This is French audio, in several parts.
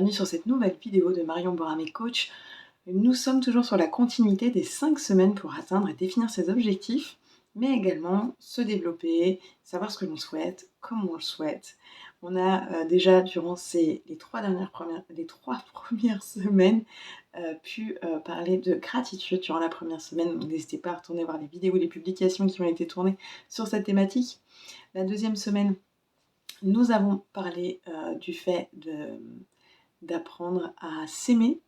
bienvenue sur cette nouvelle vidéo de Marion Boramé Coach. Nous sommes toujours sur la continuité des 5 semaines pour atteindre et définir ses objectifs, mais également se développer, savoir ce que l'on souhaite, comment on le souhaite. On a déjà durant les trois premières semaines pu parler de gratitude durant la première semaine. Donc n'hésitez pas à retourner voir les vidéos, les publications qui ont été tournées sur cette thématique. La deuxième semaine, nous avons parlé du fait d'apprendre à s'aimer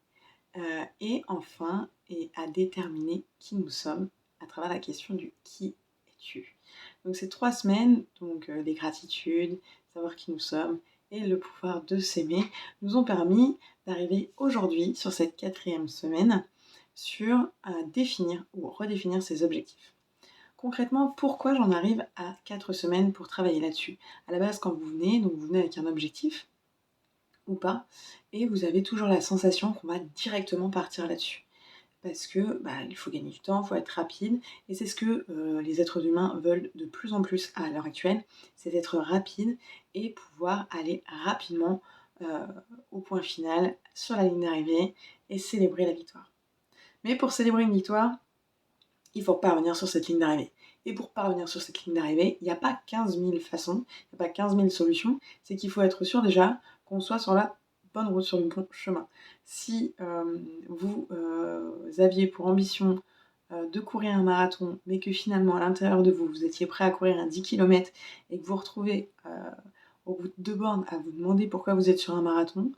et enfin à déterminer qui nous sommes à travers la question du qui es-tu. Donc ces 3 semaines, donc les gratitudes, savoir qui nous sommes et le pouvoir de s'aimer, nous ont permis d'arriver aujourd'hui sur cette 4e semaine sur définir ou redéfinir ses objectifs. Concrètement, pourquoi j'en arrive à 4 semaines pour travailler là-dessus? À la base, quand vous venez avec un objectif, ou pas, et vous avez toujours la sensation qu'on va directement partir là-dessus. Parce que il faut gagner du temps, il faut être rapide, et c'est ce que les êtres humains veulent de plus en plus à l'heure actuelle, c'est d'être rapide et pouvoir aller rapidement au point final, sur la ligne d'arrivée, et célébrer la victoire. Mais pour célébrer une victoire, il faut parvenir sur cette ligne d'arrivée. Et pour parvenir sur cette ligne d'arrivée, il n'y a pas 15 000 façons, il n'y a pas 15 000 solutions, c'est qu'il faut être sûr déjà qu'on soit sur la bonne route, sur le bon chemin. Si vous aviez pour ambition de courir un marathon, mais que finalement à l'intérieur de vous, vous étiez prêt à courir un 10 km et que vous vous retrouvez au bout de 2 bornes à vous demander pourquoi vous êtes sur un marathon,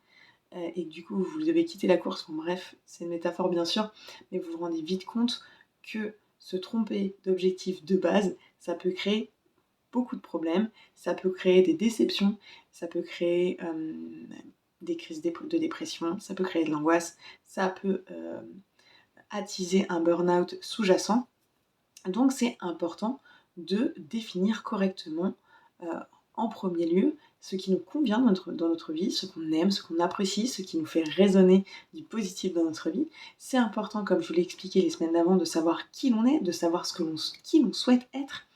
et que du coup vous devez quitter la course, bref, c'est une métaphore bien sûr, mais vous vous rendez vite compte que se tromper d'objectif de base, ça peut créer beaucoup de problèmes, ça peut créer des déceptions, ça peut créer des crises de dépression, ça peut créer de l'angoisse, ça peut attiser un burn-out sous-jacent. Donc c'est important de définir correctement en premier lieu ce qui nous convient dans notre vie, ce qu'on aime, ce qu'on apprécie, ce qui nous fait résonner du positif dans notre vie. C'est important, comme je vous l'ai expliqué les semaines d'avant, de savoir qui l'on est, de savoir qui l'on souhaite être,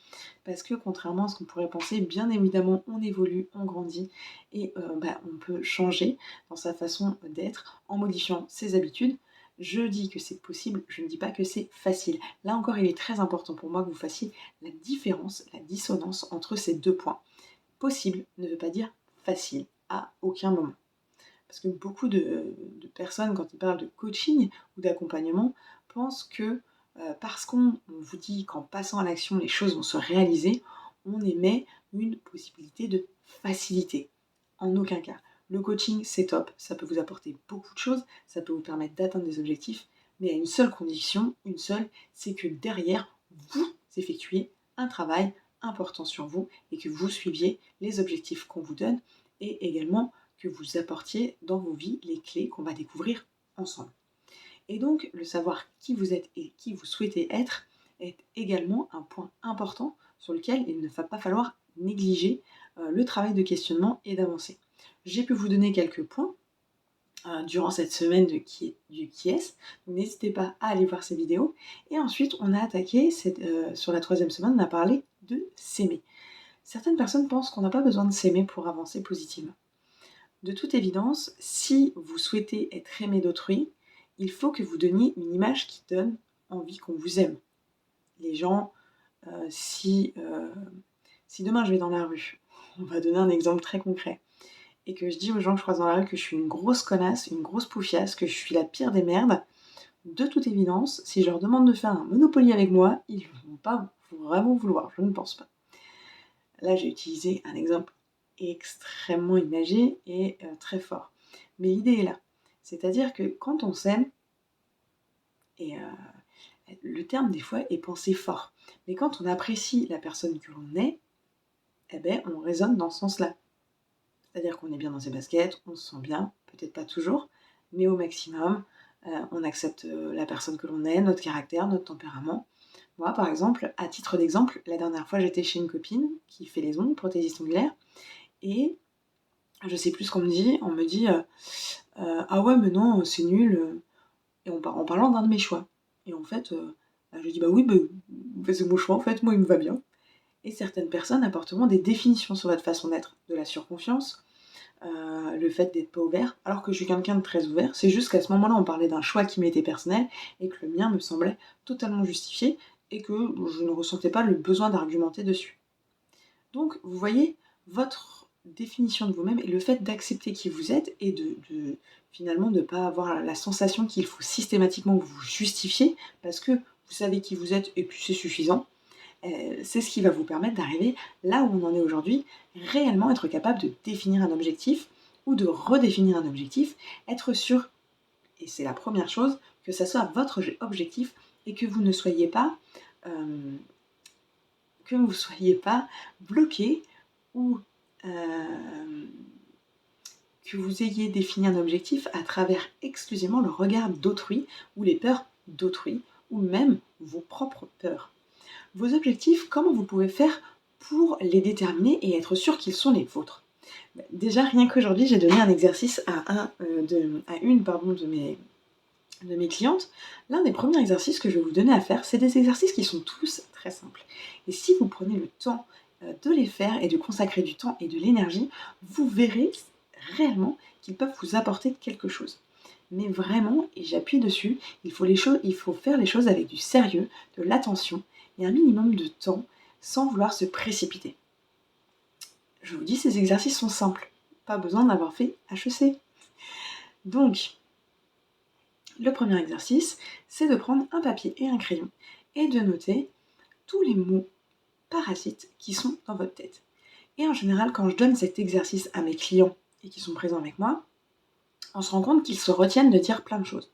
parce que contrairement à ce qu'on pourrait penser, bien évidemment, on évolue, on grandit, et on peut changer dans sa façon d'être en modifiant ses habitudes. Je dis que c'est possible, je ne dis pas que c'est facile. Là encore, il est très important pour moi que vous fassiez la différence, la dissonance entre ces deux points. Possible ne veut pas dire facile, à aucun moment. Parce que beaucoup de personnes, quand ils parlent de coaching ou d'accompagnement, pensent que parce qu'on vous dit qu'en passant à l'action, les choses vont se réaliser, on émet une possibilité de facilité. En aucun cas. Le coaching, c'est top, ça peut vous apporter beaucoup de choses, ça peut vous permettre d'atteindre des objectifs, mais à une seule condition, c'est que derrière, vous effectuez un travail important sur vous et que vous suiviez les objectifs qu'on vous donne et également que vous apportiez dans vos vies les clés qu'on va découvrir ensemble. Et donc, le savoir qui vous êtes et qui vous souhaitez être est également un point important sur lequel il ne va pas falloir négliger le travail de questionnement et d'avancée. J'ai pu vous donner quelques points durant cette semaine du qui est-ce, donc n'hésitez pas à aller voir ces vidéos. Et ensuite, on a attaqué, sur la 3e semaine, on a parlé de s'aimer. Certaines personnes pensent qu'on n'a pas besoin de s'aimer pour avancer positivement. De toute évidence, si vous souhaitez être aimé d'autrui, il faut que vous donniez une image qui donne envie qu'on vous aime. Les gens, si demain je vais dans la rue, on va donner un exemple très concret, et que je dis aux gens que je croise dans la rue que je suis une grosse connasse, une grosse poufiasse, que je suis la pire des merdes, de toute évidence, si je leur demande de faire un Monopoly avec moi, ils ne vont pas vraiment vouloir, je ne pense pas. Là, j'ai utilisé un exemple extrêmement imagé et très fort. Mais l'idée est là. C'est-à-dire que quand on s'aime, et le terme des fois est pensé fort, mais quand on apprécie la personne que l'on est, on raisonne dans ce sens-là. C'est-à-dire qu'on est bien dans ses baskets, on se sent bien, peut-être pas toujours, mais au maximum, on accepte la personne que l'on est, notre caractère, notre tempérament. Moi, par exemple, à titre d'exemple, la dernière fois, j'étais chez une copine qui fait les ongles, prothésiste ongulaire, et je sais plus ce qu'on me dit, on me dit ah ouais, mais non, c'est nul, et en parlant d'un de mes choix. Et en fait, je dis bah oui, c'est mon choix, en fait, moi, il me va bien. Et certaines personnes apporteront des définitions sur votre façon d'être, de la surconfiance, le fait d'être pas ouvert, alors que je suis quelqu'un de très ouvert. C'est juste qu'à ce moment-là, on parlait d'un choix qui m'était personnel et que le mien me semblait totalement justifié et que je ne ressentais pas le besoin d'argumenter dessus. Donc, vous voyez, votre définition de vous-même et le fait d'accepter qui vous êtes et finalement de ne pas avoir la sensation qu'il faut systématiquement vous justifier parce que vous savez qui vous êtes et puis c'est suffisant, c'est ce qui va vous permettre d'arriver là où on en est aujourd'hui, réellement être capable de définir un objectif ou de redéfinir un objectif, être sûr, et c'est la première chose, que ça soit votre objectif et que vous ne soyez pas euh, bloqué ou que vous ayez défini un objectif à travers exclusivement le regard d'autrui ou les peurs d'autrui ou même vos propres peurs. Vos objectifs, comment vous pouvez faire pour les déterminer et être sûr qu'ils sont les vôtres? Déjà, rien qu'aujourd'hui, j'ai donné un exercice à une de mes clientes. L'un des premiers exercices que je vais vous donner à faire, c'est des exercices qui sont tous très simples. Et si vous prenez le temps de les faire et de consacrer du temps et de l'énergie, vous verrez réellement qu'ils peuvent vous apporter quelque chose. Mais vraiment, et j'appuie dessus, il faut faire les choses avec du sérieux, de l'attention et un minimum de temps sans vouloir se précipiter. Je vous dis, ces exercices sont simples. Pas besoin d'avoir fait HEC. Donc, le premier exercice, c'est de prendre un papier et un crayon et de noter tous les mots parasites qui sont dans votre tête. Et en général, quand je donne cet exercice à mes clients et qui sont présents avec moi, on se rend compte qu'ils se retiennent de dire plein de choses.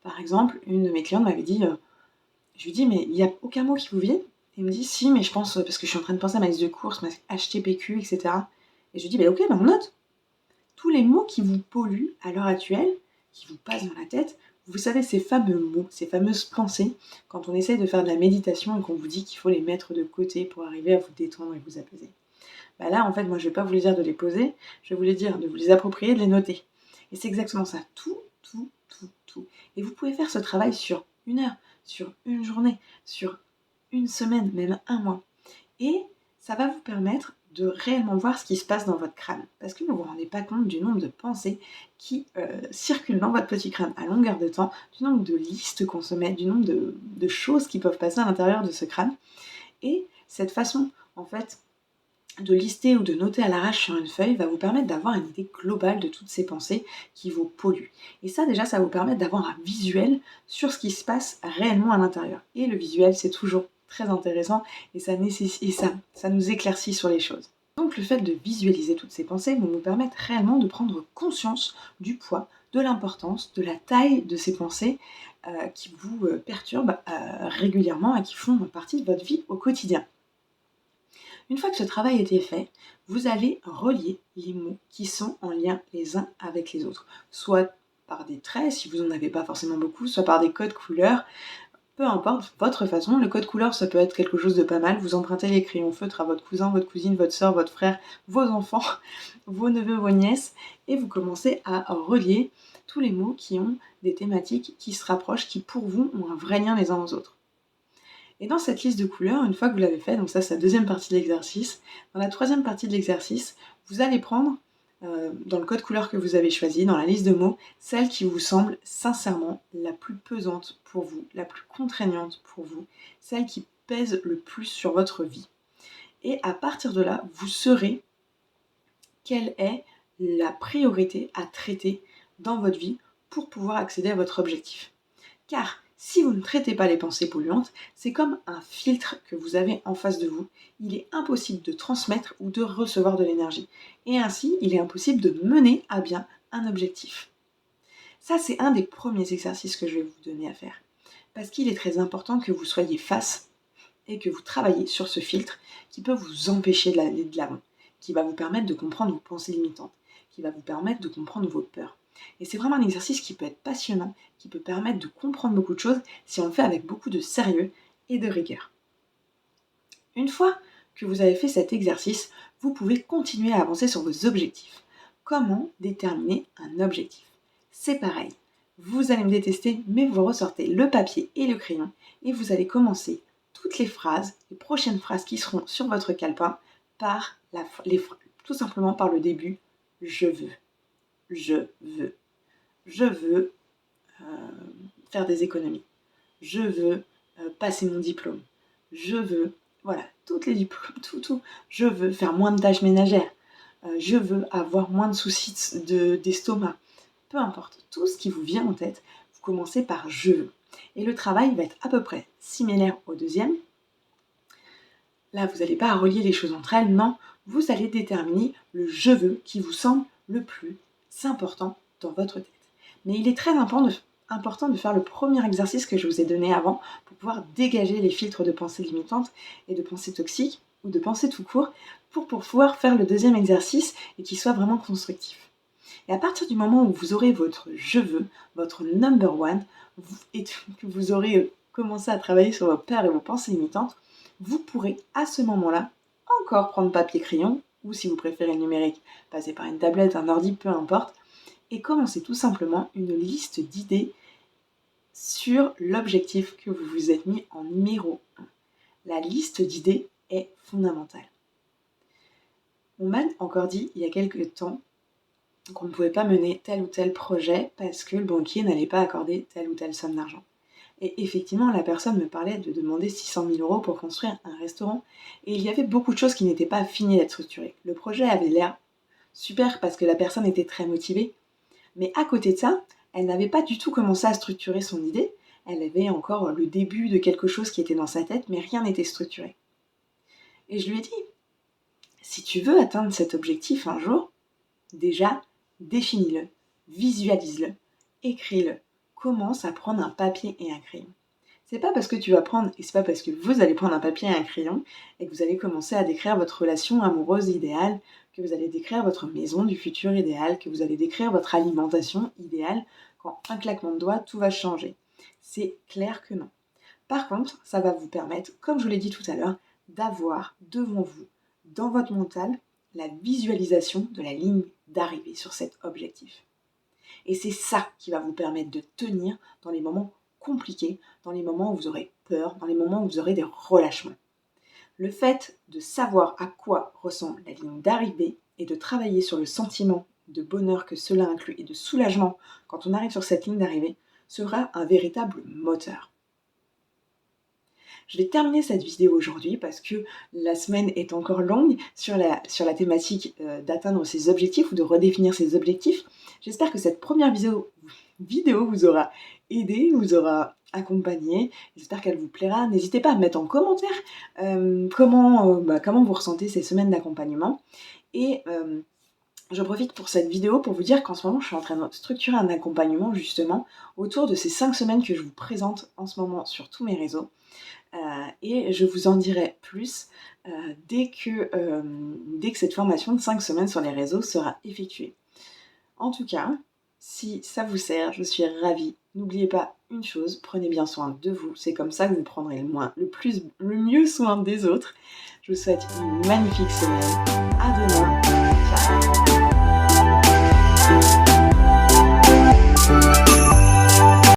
Par exemple, une de mes clientes m'avait dit, je lui dis, mais il n'y a aucun mot qui vous vient? Et il me dit, si, mais je pense, parce que je suis en train de penser à ma liste de courses, ma HTPQ, etc. Et je lui dis, ok, on note. Tous les mots qui vous polluent à l'heure actuelle, qui vous passent dans la tête, vous savez, ces fameux mots, ces fameuses pensées, quand on essaye de faire de la méditation et qu'on vous dit qu'il faut les mettre de côté pour arriver à vous détendre et vous apaiser. Bah là, en fait, moi, je ne vais pas vous les dire de les poser, je vais vous les dire de vous les approprier, de les noter. Et c'est exactement ça, tout. Et vous pouvez faire ce travail sur 1 heure, sur une journée, sur une semaine, même un mois. Et ça va vous permettre de réellement voir ce qui se passe dans votre crâne. Parce que vous ne vous rendez pas compte du nombre de pensées qui circulent dans votre petit crâne à longueur de temps, du nombre de listes qu'on se met, du nombre de choses qui peuvent passer à l'intérieur de ce crâne. Et cette façon, en fait, de lister ou de noter à l'arrache sur une feuille va vous permettre d'avoir une idée globale de toutes ces pensées qui vous polluent. Et ça, déjà, ça va vous permettre d'avoir un visuel sur ce qui se passe réellement à l'intérieur. Et le visuel, c'est toujours très intéressant et ça nous éclaircit sur les choses. Donc le fait de visualiser toutes ces pensées va vous permettre réellement de prendre conscience du poids, de l'importance, de la taille de ces pensées qui vous perturbent régulièrement et qui font partie de votre vie au quotidien. Une fois que ce travail a été fait, vous allez relier les mots qui sont en lien les uns avec les autres, soit par des traits, si vous n'en avez pas forcément beaucoup, soit par des codes couleurs, peu importe votre façon. Le code couleur, ça peut être quelque chose de pas mal. Vous empruntez les crayons feutres à votre cousin, votre cousine, votre soeur, votre frère, vos enfants, vos neveux, vos nièces, et vous commencez à relier tous les mots qui ont des thématiques qui se rapprochent, qui pour vous ont un vrai lien les uns aux autres. Et dans cette liste de couleurs, une fois que vous l'avez fait, donc ça c'est la deuxième partie de l'exercice, dans la troisième partie de l'exercice, vous allez prendre, dans le code couleur que vous avez choisi, dans la liste de mots, celle qui vous semble sincèrement la plus pesante pour vous, la plus contraignante pour vous, celle qui pèse le plus sur votre vie. Et à partir de là, vous saurez quelle est la priorité à traiter dans votre vie pour pouvoir accéder à votre objectif. Car si vous ne traitez pas les pensées polluantes, c'est comme un filtre que vous avez en face de vous. Il est impossible de transmettre ou de recevoir de l'énergie. Et ainsi, il est impossible de mener à bien un objectif. Ça, c'est un des premiers exercices que je vais vous donner à faire. Parce qu'il est très important que vous soyez face et que vous travaillez sur ce filtre qui peut vous empêcher d'aller de l'avant, qui va vous permettre de comprendre vos pensées limitantes, qui va vous permettre de comprendre vos peurs. Et c'est vraiment un exercice qui peut être passionnant, qui peut permettre de comprendre beaucoup de choses si on le fait avec beaucoup de sérieux et de rigueur. Une fois que vous avez fait cet exercice, vous pouvez continuer à avancer sur vos objectifs. Comment déterminer un objectif? C'est pareil. Vous allez me détester, mais vous ressortez le papier et le crayon et vous allez commencer toutes les phrases, les prochaines phrases qui seront sur votre calepin, tout simplement par le début je veux, je veux, je veux faire des économies, je veux passer mon diplôme, je veux, voilà, toutes les diplômes, tout, je veux faire moins de tâches ménagères, je veux avoir moins de soucis d'estomac, peu importe, tout ce qui vous vient en tête, vous commencez par je veux. Et le travail va être à peu près similaire au deuxième. Là, vous n'allez pas relier les choses entre elles, non, vous allez déterminer le je veux qui vous semble le plus important dans votre tête. Mais il est très important de faire le premier exercice que je vous ai donné avant pour pouvoir dégager les filtres de pensée limitantes et de pensée toxiques ou de pensée tout court pour pouvoir faire le deuxième exercice et qu'il soit vraiment constructif. Et à partir du moment où vous aurez votre je veux, votre number one, et que vous aurez commencé à travailler sur vos peurs et vos pensées limitantes, vous pourrez à ce moment-là encore prendre papier-crayon, ou si vous préférez le numérique, passer par une tablette, un ordi, peu importe, et commencer tout simplement une liste d'idées sur l'objectif que vous vous êtes mis en numéro 1. La liste d'idées est fondamentale. On m'a encore dit il y a quelques temps qu'on ne pouvait pas mener tel ou tel projet parce que le banquier n'allait pas accorder telle ou telle somme d'argent. Et effectivement, la personne me parlait de demander 600 000 € pour construire un restaurant. Et il y avait beaucoup de choses qui n'étaient pas finies d'être structurées. Le projet avait l'air super parce que la personne était très motivée. Mais à côté de ça, elle n'avait pas du tout commencé à structurer son idée. Elle avait encore le début de quelque chose qui était dans sa tête, mais rien n'était structuré. Et je lui ai dit, si tu veux atteindre cet objectif un jour, déjà, définis-le, visualise-le, écris-le. Commence à prendre un papier et un crayon. C'est pas parce que tu vas prendre, et c'est pas parce que vous allez prendre un papier et un crayon, et que vous allez commencer à décrire votre relation amoureuse idéale, que vous allez décrire votre maison du futur idéal, que vous allez décrire votre alimentation idéale, qu'en un claquement de doigts, tout va changer. C'est clair que non. Par contre, ça va vous permettre, comme je vous l'ai dit tout à l'heure, d'avoir devant vous, dans votre mental, la visualisation de la ligne d'arrivée sur cet objectif. Et c'est ça qui va vous permettre de tenir dans les moments compliqués, dans les moments où vous aurez peur, dans les moments où vous aurez des relâchements. Le fait de savoir à quoi ressemble la ligne d'arrivée et de travailler sur le sentiment de bonheur que cela inclut et de soulagement quand on arrive sur cette ligne d'arrivée sera un véritable moteur. Je vais terminer cette vidéo aujourd'hui parce que la semaine est encore longue sur la thématique d'atteindre ses objectifs ou de redéfinir ses objectifs. J'espère que cette première vidéo vous aura aidé, vous aura accompagné. J'espère qu'elle vous plaira. N'hésitez pas à mettre en commentaire comment vous ressentez ces semaines d'accompagnement. Et je profite pour cette vidéo pour vous dire qu'en ce moment, je suis en train de structurer un accompagnement justement autour de ces 5 semaines que je vous présente en ce moment sur tous mes réseaux. Et je vous en dirai plus dès que cette formation de 5 semaines sur les réseaux sera effectuée. En tout cas, si ça vous sert, je suis ravie. N'oubliez pas une chose, prenez bien soin de vous. C'est comme ça que vous prendrez le mieux soin des autres. Je vous souhaite une magnifique semaine. À demain. Ciao.